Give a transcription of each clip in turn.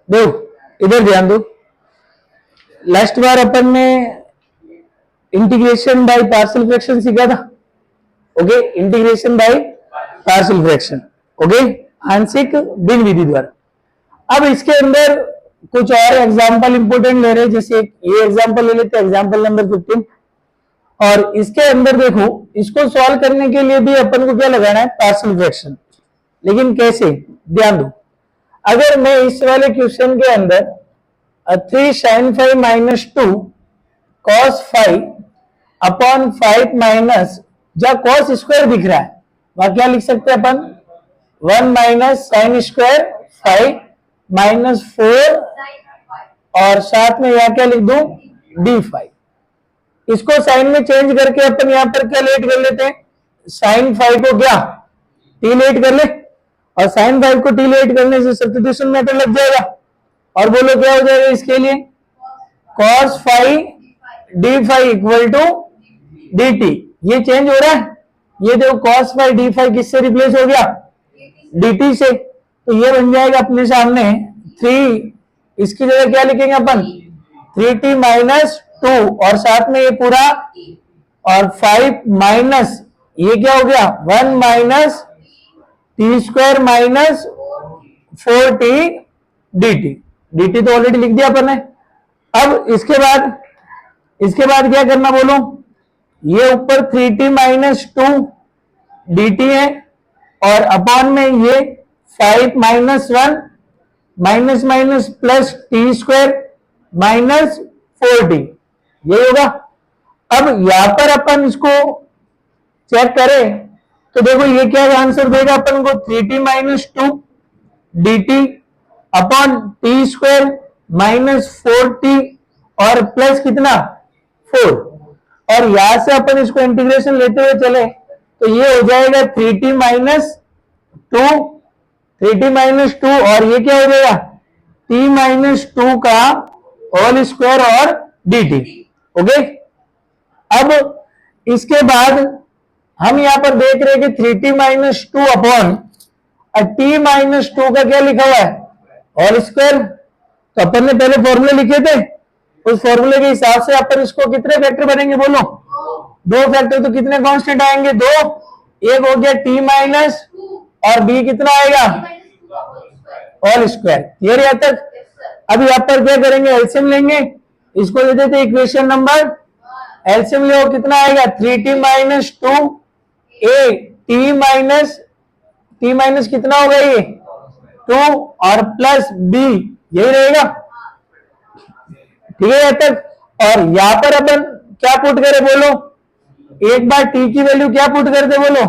देखो इधर ध्यान दो, लास्ट बार अपन ने इंटीग्रेशन बाय पार्शियल फ्रैक्शन सीखा था। Okay, integration by partial fraction, okay, आंशिक भिन्न विधि द्वारा। अब इसके अंदर कुछ और एग्जांपल इंपोर्टेंट ले रहे हैं, जैसे ये एग्जांपल ले लेते हैं, एग्जांपल नंबर 15। और इसके अंदर देखो, इसको सॉल्व करने के लिए भी अपन को क्या लगाना है, पार्शियल फ्रैक्शन। लेकिन कैसे, ध्यान दो, अगर मैं इस वाले क्वेश्चन के अंदर 3 sin 5 minus 2 cos 5 upon 5 minus, जहां cos स्क्वायर दिख रहा है वहां क्या लिख सकते हैं अपन, 1 माइनस साइन स्क्वायर 5 माइनस 4, और साथ में यहां क्या लिख दूं, d5। इसको साइन में चेंज करके अपन यहां पर क्या लेट कर लेते हैं, साइन 5 को क्या t लेट कर ले, और साइन 5 को t लेट करने से सब्स्टिट्यूशन मेथड लग जाएगा, और बोलो क्या हो जाएगा इसके लिए, cos 5 d5 equal to dt। ये चेंज हो रहा है, ये देखो cos 5 d5 किससे रिप्लेस हो गया, dt से। तो ये बन जाएगा अपने सामने 3, इसकी जगह क्या लिखेंगे अपन, 3t माइनस 2, और साथ में ये पूरा, और 5 माइनस ये क्या हो गया, 1 minus T square minus 4t dt। dt तो ऑलरेडी लिख दिया अपन ने। अब इसके बाद क्या करना बोलो, ये ऊपर 3t माइनस 2 dt है, और अपॉन में ये 5 minus 1 minus minus plus T square minus 4t, यही होगा। अब यहां पर अपन इसको चेक करें तो देखो ये क्या आंसर देगा अपन को, 3t minus 2 dt upon T square minus 4t और प्लस कितना 4, और यहां से अपन इसको इंटीग्रेशन लेते हुए चले तो ये हो जाएगा 3t माइनस 2, 3t माइनस 2, और ये क्या हो जाएगा t माइनस 2 का होल स्क्वायर और dt। ओके, अब इसके बाद हम यहां पर देख रहे हैं कि 3t minus 2 upon t minus 2 का क्या लिखा हुआ है, होल स्क्वायर। तो अपन ने पहले फॉर्मूले लिखे थे, उस फॉर्मूले के हिसाब से अपन इसको कितने फैक्टर बनेंगे बोलो, 2 फैक्टर। तो कितने कांस्टेंट आएंगे, 2, एक हो गया t माइनस, और b कितना आएगा, होल स्क्वायर। क्लियर यहां तक। अब यहां पर क्या करेंगे, एलसीएम लेंगे, इसको दे देते इक्वेशन नंबर, एलसीएम ले कितना आएगा, 3t minus 2 a t minus कितना होगा ये 2 और प्लस b, यही रहेगा। ठीक है यहां तक। और यहां पर अपन क्या पुट करें बोलो, एक बार t की वैल्यू क्या पुट करते बोलो,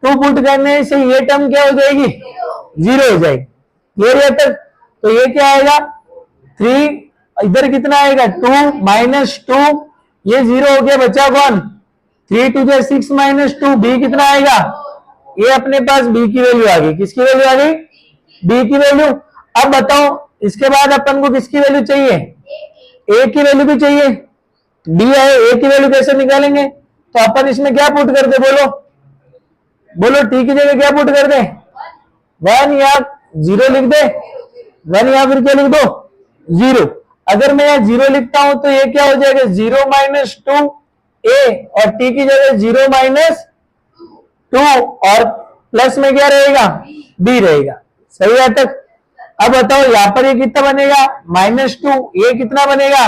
2 पुट करने से ये टर्म क्या हो जाएगी, 0 हो जाएगी। क्लियर यहां तक। तो ये क्या आएगा 3, इधर कितना आएगा 2 माइनस 2, ये 0 हो गया, बचा कौन 3 टू 6 माइनस 2, b कितना आएगा, ये अपने पास b की वैल्यू आ गई। किसकी वैल्यू आ गई, b की वैल्यू। अब बताओ इसके बाद अपन को किसकी वैल्यू चाहिए, a की वैल्यू भी चाहिए, d है, a की वैल्यू कैसे निकालेंगे, तो अपन इसमें क्या पुट कर दे बोलो t की जगह क्या पुट कर दे, 1 या 0 लिख दे, 1 या फिर क्या लिख दो 0। अगर मैं यहाँ 0 लिखता हूं तो ये क्या हो जाएगा 0 माइनस 2 a, और t की जगह 0 माइनस 2, और प्लस में क्या रहेगा b रहेगा। सही है तक। अब बताओ यहां पर ये कितना बनेगा, -2, ये कितना बनेगा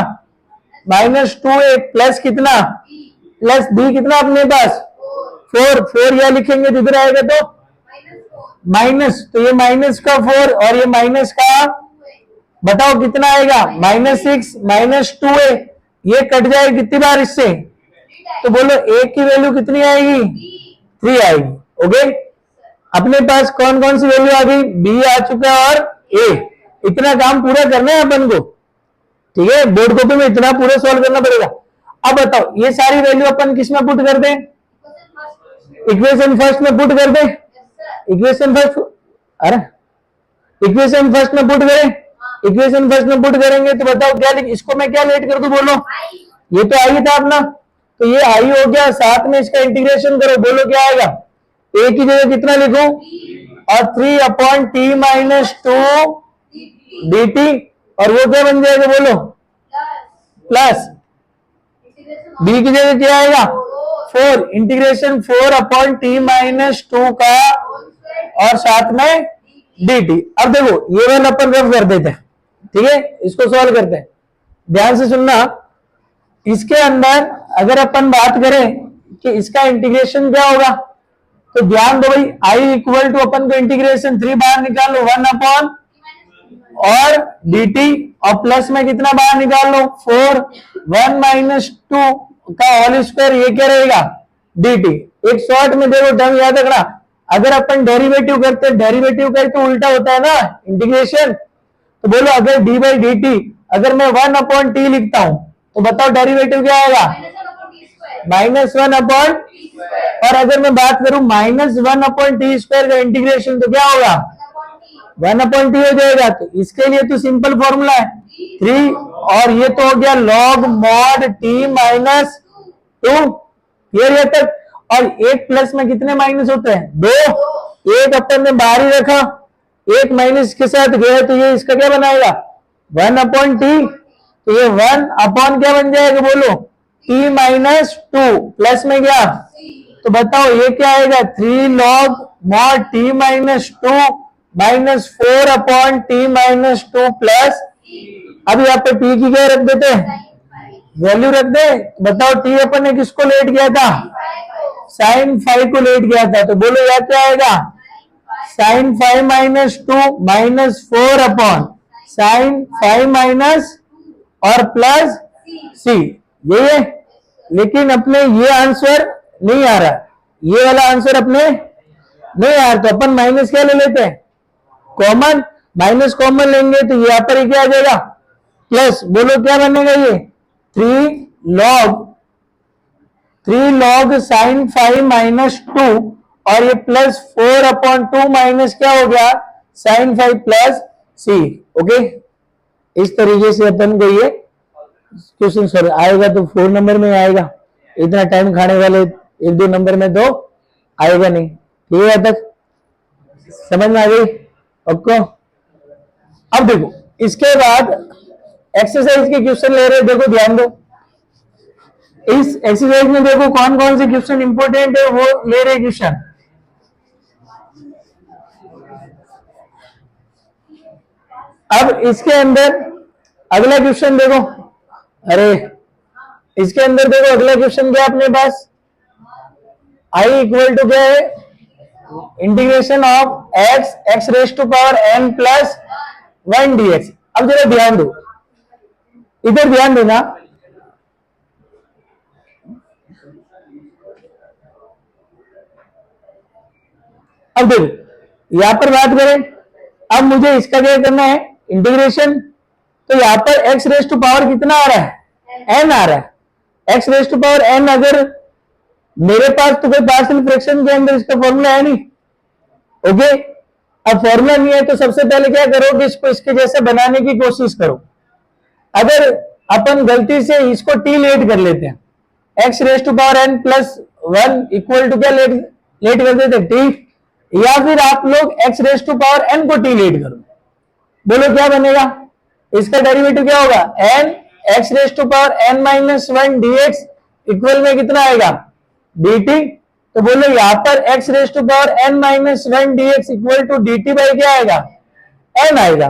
-2a, प्लस कितना प्लस b कितना अपने पास 4 या लिखेंगे तो इधर आएगा तो माइनस, तो ये माइनस का 4 और ये माइनस का, बताओ कितना आएगा -6 -2a, ये कट जाए कितनी बार इससे, तो बोलो a की वैल्यू कितनी आएगी 3 आएगी। ओके, अपने पास कौन कौन सी वैल्यू आ गई, b आ चुका है और a। इतना काम पूरा करना है अपन को, ठीक है, बोर्ड कॉपी में इतना पूरा सॉल्व करना पड़ेगा। अब बताओ ये सारी वैल्यू अपन किस में पुट कर दें, इक्वेशन फर्स्ट में पुट कर दें, इक्वेशन फर्स्ट, अरे इक्वेशन फर्स्ट में पुट करें, इक्वेशन फर्स्ट में पुट करेंगे तो बताओ क्या लिख, इसको मैं क्या लेट कर दूं बोलो, ये तो आई था अपना, तो ये आई हो गया, साथ में इसका इंटीग्रेशन करो, बोलो क्या आएगा, a की जगह कितना लिखूं, और 3 अपॉन t माइनस 2 dt, और वो क्या बन जाएगा बोलो, प्लस b की जगह क्या आएगा 4, इंटीग्रेशन 4 अपॉन t माइनस 2 का और साथ में dt। अब देखो ये वाला अपन रफ कर देते हैं, ठीक है, इसको सॉल्व करते हैं, ध्यान से सुनना। इसके अंदर अगर अपन बात करें कि इसका इंटीग्रेशन क्या होगा, तो ध्यान दो भाई, i इक्वल टू अपन को इंटीग्रेशन 3 बाहर निकालो 1 अपॉन और dt, और प्लस में कितना बाहर निकाल लो 4, 1 माइनस 2 का होल स्क्वायर, ये क्या रहेगा dt। एक शॉर्ट में देखो टर्म याद रखना, अगर अपन डेरिवेटिव करते हैं, डेरिवेटिव का तो उल्टा होता है ना इंटीग्रेशन, तो बोलो अगर d बाई डी टी, अगर मैं 1 अपॉन टी लिखता हूं तो बताओ डेरिवेटिव क्या आएगा -1 अपॉन, और अगर मैं बात करूं -1 अपॉन टी स्क्वायर का इंटीग्रेशन तो क्या होगा 1 अपॉन टी हो जाएगा। तो इसके लिए तो सिंपल फॉर्मूला है 3, और ये तो हो गया log mod T minus 2, clear है तक। और एक प्लस में कितने माइनस होते हैं 2, एक अपन ने बाहर ही रखा, एक माइनस के साथ गया, तो ये इसका क्या बनाएगा 1 अपॉन टी, तो ये 1 अपॉन क्या बन जाएगा बोलो t माइनस 2, प्लस में क्या, तो बताओ ये क्या आएगा 3 log mod T minus 2 minus 4 upon T minus 2 plus, अब यहाँ पे t की क्या रख देते हैं वैल्यू रख दे, बताओ t अपन ने किसको लेट किया था साइन 5 को लेट किया था, तो बोलो यह क्या आएगा sine 5 minus 2 minus 4 upon sine 5 minus और प्लस c, ये है। लेकिन अपने ये आंसर नहीं आ रहा, ये वाला आंसर अपने नहीं आ रहा, तो अपन माइनस क्या ले लेते हैं कॉमन, माइनस कॉमन लेंगे तो यहाँ पर क्या आ जाएगा प्लस, बोलो क्या बनेगा ये 3 लॉग साइन 5 माइनस 2, और ये प्लस 4 अपॉन 2 माइनस क्या हो गया साइन 5 प्लस c। ओके, इस तरीके से अपन को ये क्वेश्चन सॉल्व आएगा, तो 4 नंबर में आएगा, इतना टाइम खाने वाले 1-2 नंबर में तो आएगा नहीं, ठीक है तक समझ में आ गई आपको। अब देखो इसके बाद एक्सरसाइज के क्वेश्चन ले रहे, देखो ध्यान दो, इस एक्सरसाइज में देखो कौन कौन से क्वेश्चन इंपॉर्टेंट है वो ले रहे क्वेश्चन। अब इसके अंदर अगला क्वेश्चन देखो, अरे इसके अंदर देखो अगला क्वेश्चन क्या अपने पास, i इक्वल टू क्या है integration of x raise to power n plus 1 dx। अब जरा ध्यान दो, इधर ध्यान देना, अब देखो यहां पर बात करें, अब मुझे इसका क्या करना है इंटीग्रेशन, तो यहां पर x रेज टू पावर कितना आ रहा है n आ रहा है, x raise to power n, अगर मेरे पास तो कोई पार्शियल फ्रैक्शन के अंदर इसका फॉर्मूला है नहीं, ओके। अब फॉर्मूला नहीं है तो सबसे पहले क्या करो कि इसको इसके जैसे बनाने की कोशिश करो। अगर अपन गलती से इसको t लेट कर लेते हैं, x raise to power n plus 1 equal to क्या लेट कर देते हैं t, या फिर आप लोग x raise to power n को t लेट करो, बोलो क्या बनेगा, इसका डेरिवेटिव क्या होगा n x raise to power n minus 1 dx equal में कितना आएगा dt, तो बोलो यहाँ पर x raise to power n minus 1 dx equal to dt by क्या आएगा n आएगा।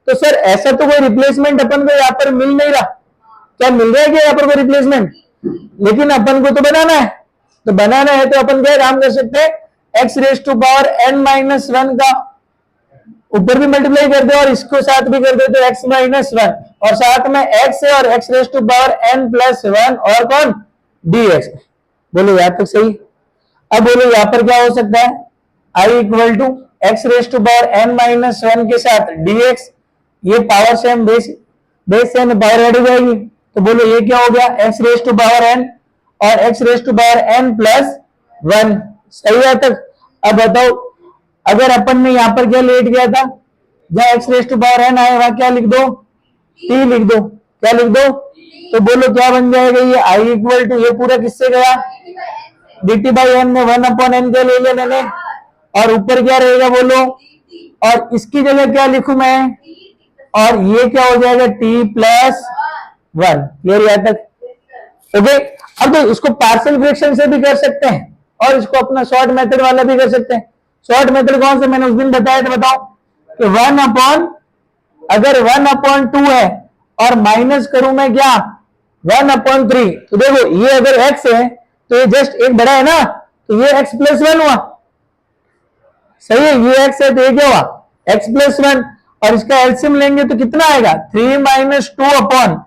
तो सर ऐसा तो कोई रिप्लेसमेंट अपन को यहाँ पर मिल नहीं रहा, क्या मिल रहा है क्या यहाँ पर कोई रिप्लेसमेंट, लेकिन अपन को तो बनाना है, तो बनाना है तो अपन क्या काम कर सकते हैं x raise to power n minus 1 का ऊपर भी मल्टीप्लाई कर दो और इसको साथ भी कर दो तो x माइनस 1, और साथ में x है और x raise to power n plus 1 और कौन dx, बोलो यहाँ तक सही। अब बोलो यहाँ पर क्या हो सकता है i equal to x raise to power n minus 1 के साथ dx, ये power same base same power add हो जाएगी, तो बोलो ये क्या हो गया x raise to power n और x raise to power n plus 1, सही है तक। अब बताओ अगर अपन ने यहाँ पर क्या लेट किया था, जहाँ x raise to power n आए वहां क्या लिख दो t लिख दो, क्या लिख दो, तो बोलो क्या बन जाएगा ये i इक्वल टू, ये पूरा किससे गया dt बाई n में 1 अपॉन n क्या ले लिया मैंने, और ऊपर क्या रहेगा बोलो, और इसकी जगह क्या लिखूं मैं और ये क्या हो जाएगा t+1। क्लियर यहाँ तक? ओके। अब तो इसको पार्शियल फ्रैक्शन से भी कर सकते हैं और इसको अपना शॉर्ट मेथड वाला भी कर सकते हैं। शॉर्ट मेथड कौन सा मैंने उस दिन बताया था, बताओ कि अगर 1/2 है और माइनस करूं मैं क्या 1/3, तो देखो ये अगर x है तो ये जस्ट एक बड़ा है ना, तो ये x+1 हुआ। सही है, ये x है तो ये क्या हुआ x+1, और इसका एलसीएम लेंगे तो कितना आएगा 3 - 2/2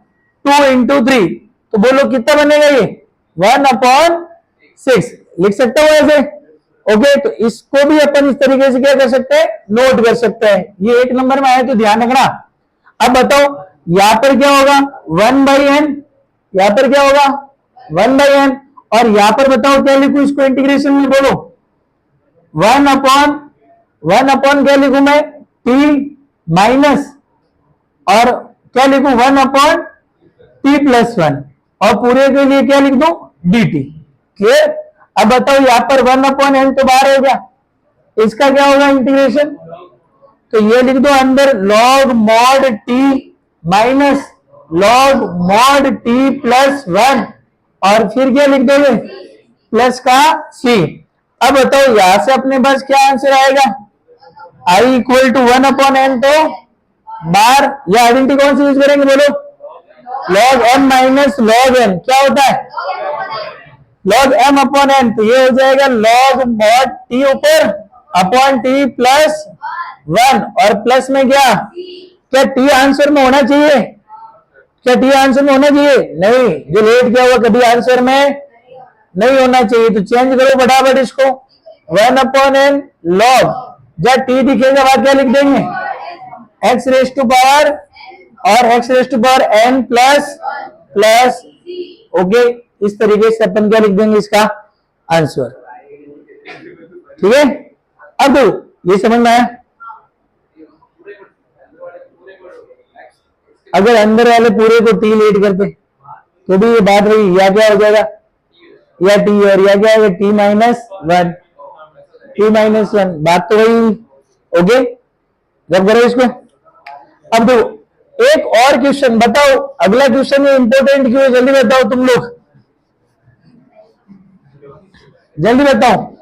× 3, तो बोलो कितना बनेगा ये 1/6। लिख सकता हूं ऐसे? ओके, तो इसको भी अपन इस तरीके से क्या कर सकते हैं, नोट कर सकते हैं। ये 1 नंबर में आया तो ध्यान रखना। अब बताओ यहां पर क्या होगा 1/n, यहां पर क्या होगा 1/n, और यहां पर बताओ क्या लिखूं इसको इंटीग्रेशन में, बोलो 1/1 क्या लिखूं मैं t माइनस, और क्या लिखूं 1/t+1, और पूरे के लिए क्या लिख दूं dt। क्लियर? अब बताओ यहां पर 1/n तो बाहर हो गया, इसका क्या होगा इंटीग्रेशन, तो ये लिख दो अंदर log mod t minus log mod t+1, और फिर क्या लिख दोगे प्लस का c। अब बताओ यहां से अपने पास क्या आंसर आएगा, i = 1/n, तो बार या आइडेंटिटी कौन सी यूज करेंगे, बोलो log m minus log n क्या होता है log m/n, तो ये हो जाएगा log mod t ऊपर अपॉन t+1, और प्लस में क्या t आंसर में होना चाहिए, क्या t आंसर में होना चाहिए, नहीं, जो लेट गया हुआ कभी आंसर में नहीं होना चाहिए, तो चेंज करो फटाफट इसको 1/n log, जब t दिखेगा वहां क्या लिख देंगे x⁻⁴ और x⁻n प्लस। ओके, इस तरीके से अपन क्या लिख देंगे इसका आंसर। ठीक है, अब ये समझ में आया? अगर अंदर वाले पूरे को t लेट करते तो भी ये बात रही, या क्या हो जाएगा या t, और या क्या है t-1, बात तो वही। ओके, जब करो इसको। अब तो एक और क्वेश्चन बताओ, अगला क्वेश्चन ये इंपॉर्टेंट क्यों है, जल्दी बताओ तुम लोग, जल्दी बताओ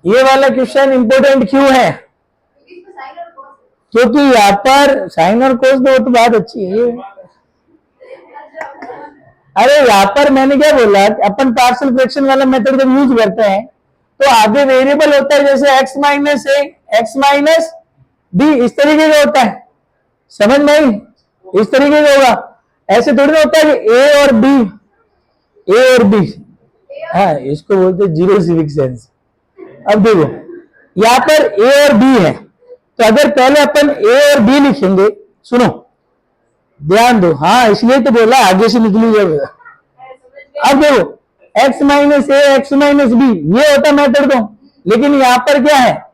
ये वाला क्वेश्चन इंपॉर्टेंट क्यों है, क्योंकि यहाँ पर साइन और कोस तो बात अच्छी है। अरे यहाँ पर मैंने क्या बोला, अपन पार्शियल फ्रैक्शन वाला मेथड जब यूज करते हैं तो आगे वेरिएबल होता है, जैसे x - a x - b, इस तरीके का होता है, समझ में आई? इस तरीके का होगा, ऐसे थोड़ी ना होता है कि a और b, हाँ इसको बोलते हैं जीरो सिविक सेंस। अब देखो यहाँ पर a और b है, तो अगर पहले अपन a और b लिखेंगे, सुनो ध्यान दो, हाँ इसलिए तो बोला आगे से निकली जाएगा। अब देखो x - a x - b ये होता मेथड तो, लेकिन यहाँ पर क्या है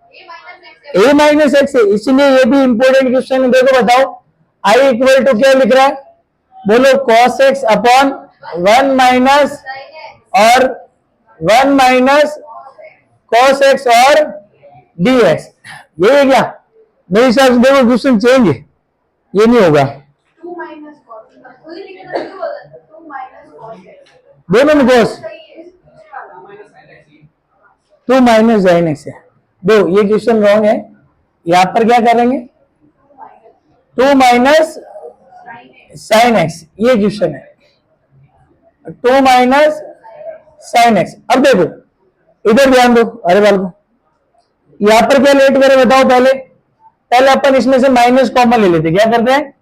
a - x है, इसलिए ये भी इंपॉर्टेंट क्वेश्चन है। देखो बताओ i = क्या लिख रहा है, बोलो cos x अपॉन 1 माइनस और 1 माइनस cos x और dx, ये है क्या? मेरे हिसाब से देखो क्वेश्चन चेंज है, ये नहीं होगा, दोनों में cos 2 - sin x है। दो ये क्वेश्चन रॉन्ग है, यहां पर क्या करेंगे 2 - sin x, ये क्वेश्चन है 2 - sin x। अब देखो इधर ध्यान दो, अरे बाल को यहां पर क्या लेट करें बताओ, पहले अपन इसमें से माइनस कॉमन ले लेते, क्या करते हैं,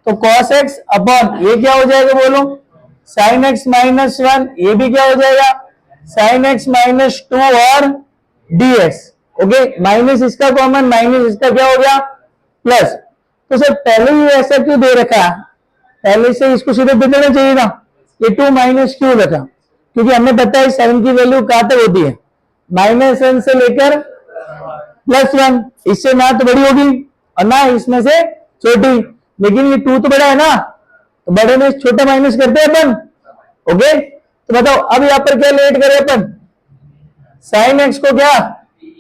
तो cos x अपॉन ये क्या हो जाएगा बोलो sin x - 1, ये भी क्या हो जाएगा sin x - 2 और dx। ओके, माइनस इसका कॉमन, माइनस इसका क्या हो गया प्लस। तो सर पहले ही ऐसा क्यों दे रखा, पहले से इसको सीधे दे देना चाहिए ना, ये 2 - क्यों रखा, क्योंकि हमें पता है साइन की वैल्यू कहां तक होती है -1 से लेकर +1, इससे ना तो बड़ी होगी और ना इसमें से छोटी, लेकिन ये 2 तो बड़ा है ना, तो बड़े में छोटा माइनस करते हैं अपन। ओके, तो बताओ अब यहां पर क्या लेट करें अपन, साइन एक्स को क्या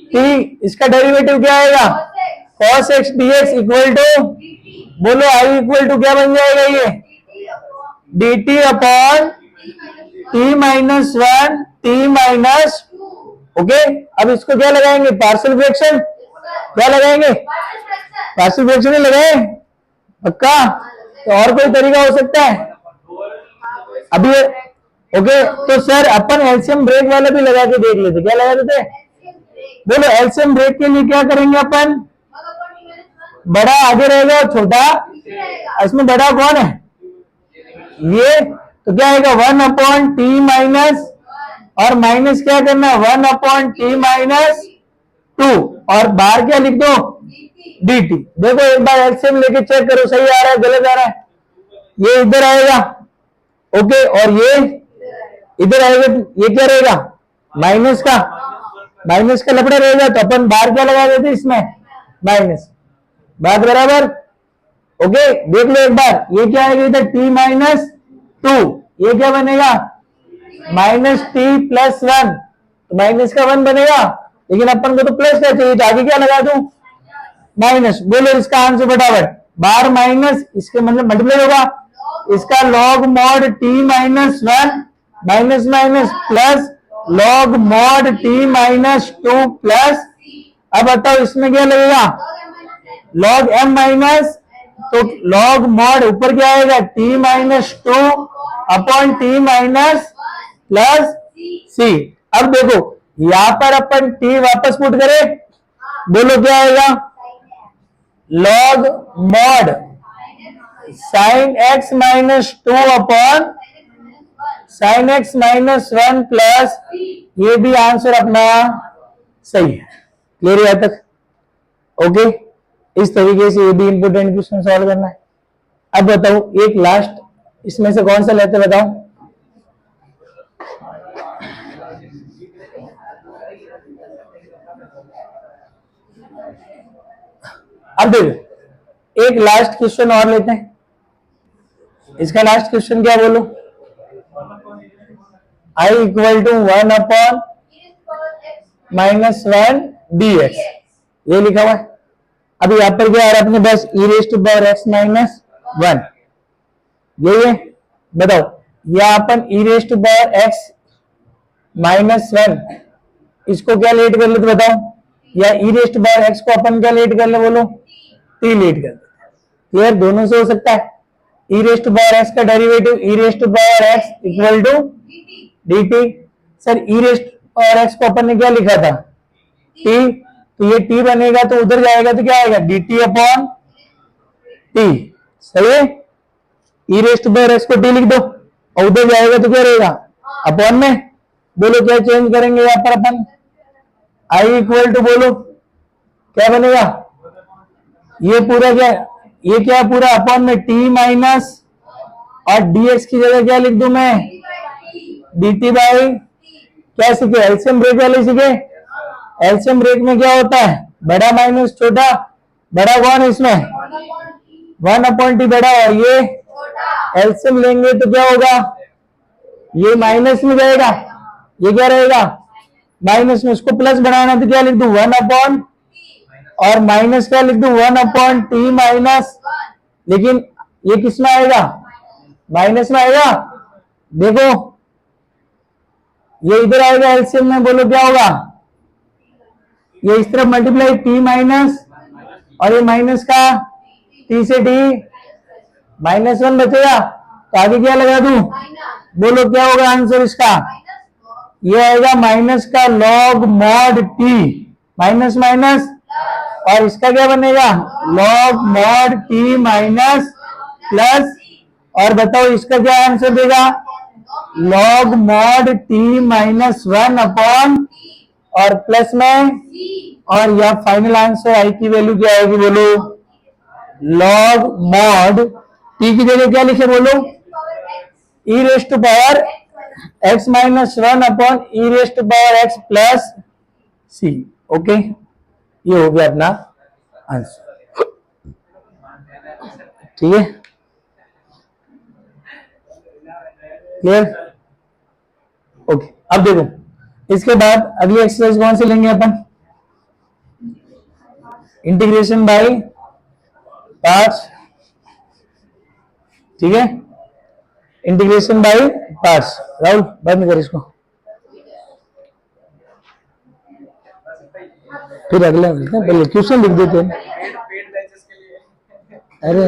t, इसका डेरिवेटिव क्या आएगा cos x dx equal to, बोलो आई इक्वल टू क्या बन जाएगा ये, dt upon t minus one t minus, okay. अब इसको क्या लगाएंगे, पार्शियल फ्रैक्शन, क्या लगाएंगे, पार्शियल फ्रैक्शन ही लगाए, पक्का। तो और कोई तरीका हो सकता है अभी, ओके। तो सर अपन एलसीएम ब्रेक वाला भी लगा के देख लेते, क्या लगा देते, बोलो एलसीएम ब्रेक के लिए क्या करेंगे अपन, बड़ा आगे रहेगा और छोटा, इसमें बड़ा कौन है ये, तो क्या आएगा 1/t माइनस, और माइनस क्या करना है 1/t माइनस 2, और बाहर क्या लिख दो dt। देखो एक बार एलसीएम लेके चेक करो, सही आ रहा है गलत आ रहा है, ये इधर आएगा, ओके, और ये इधर आएगा, ये क्या रहेगा माइनस का, माइनस का लपड़ा रहेगा, तो अपन बाहर क्या लगा देते इसमें माइनस, बात बराबर, ओके। देख लो एक बार, ये क्या आएगा इधर t माइनस 2, ये क्या बनेगा माइनस t प्लस 1, तो माइनस का 1 बनेगा, लेकिन अपन को तो प्लस का चाहिए, तो आगे क्या लगा दूं माइनस। बोलो इसका आंसर फटाफट, बाहर माइनस, इसके मतलब मल्टीप्लाई होगा, इसका log mod t minus 1 minus minus plus log mod t minus 2 plus, अब बताओ इसमें क्या लगेगा लॉग m माइनस, तो लॉग मॉड ऊपर क्या आएगा t minus 2 upon t minus plus c। अब देखो यहां पर अपन t वापस पुट करें, बोलो क्या आएगा log mod sine x minus 2 upon sine x minus 1 plus, ये भी आंसर अपना सही है। क्लियर है यहां तक, ओके। इस तरीके से ये भी इंपोर्टेंट क्वेश्चन सॉल्व करना है। अब बताओ एक लास्ट, इसमें से कौन सा लेते बताओ, अब देखो एक लास्ट क्वेश्चन और लेते हैं, इसका लास्ट क्वेश्चन क्या बोलो, i equal to 1 upon minus 1 dx, ये लिखा हुआ है। अब यहाँ पर क्या आ रहा है अपने पास e raise to power x minus 1, यही है, बताओ यहाँ अपन e raise to power x minus 1, इसको क्या लेट कर ले तो बताओ, या e raise to power x को अपन क्या लेट कर ले, बोलो t लेट कर ले। क्लियर, दोनों से हो सकता है, e raise to power x का derivative e raise to power x equal to dt। Sir e raise to power x को अपन ने क्या लिखा था t, तो ये t बनेगा तो उधर जाएगा तो क्या आएगा dt अपॉन t, सही है। e raise to power x को t लिख दो और उधर जाएगा तो क्या रहेगा अपॉन में, बोलो क्या चेंज करेंगे यहाँ पर अपन, i इक्वल टू बोलो क्या बनेगा, ये पूरा क्या, ये क्या पूरा अपॉन में t माइनस, और dx की जगह क्या लिख दूं मैं dt बाई, क्या सीखे एलसीएम ब्रेक वाले सीखे, एलसीएम ब्रेक में क्या होता है बड़ा माइनस छोटा, बड़ा कौन है इसमें 1/t बड़ा, और ये एलसीएम लेंगे तो क्या होगा, ये माइनस में जाएगा, ये क्या रहेगा माइनस में, इसको प्लस बनाना तो क्या लिख दूं 1/, और माइनस क्या लिख दूं 1/t माइनस, लेकिन ये किस में आएगा माइनस में आएगा, देखो ये इधर आएगा एलसीएम में, बोलो क्या होगा, ये इस तरफ मल्टीप्लाई t माइनस, और ये माइनस का t से t माइनस 1 बचेगा, तो आगे क्या लगा दूं, बोलो क्या होगा आंसर इसका, ये आएगा माइनस का log mod t minus minus, और इसका क्या बनेगा log mod t minus plus, और बताओ इसका क्या आंसर देगा log mod t minus 1 upon, और प्लस में, और यह फाइनल आंसर आई की वैल्यू क्या आएगी, बोलो लॉग मॉड t की जगह क्या लिखे, बोलो e raise to power x minus 1 upon e raise to power x plus c, okay. ये हो गया अपना आंसर, ठीक है, क्लियर, ओके। अब देखो इसके बाद अगली एक्सरसाइज कौन सी लेंगे अपन, इंटीग्रेशन बाय पार्ट्स, ठीक है, इंटीग्रेशन बाय पार्ट्स। राहुल बंद कर इसको, फिर अगला मिलते हैं, पहले क्वेश्चन लिख देते हैं। अरे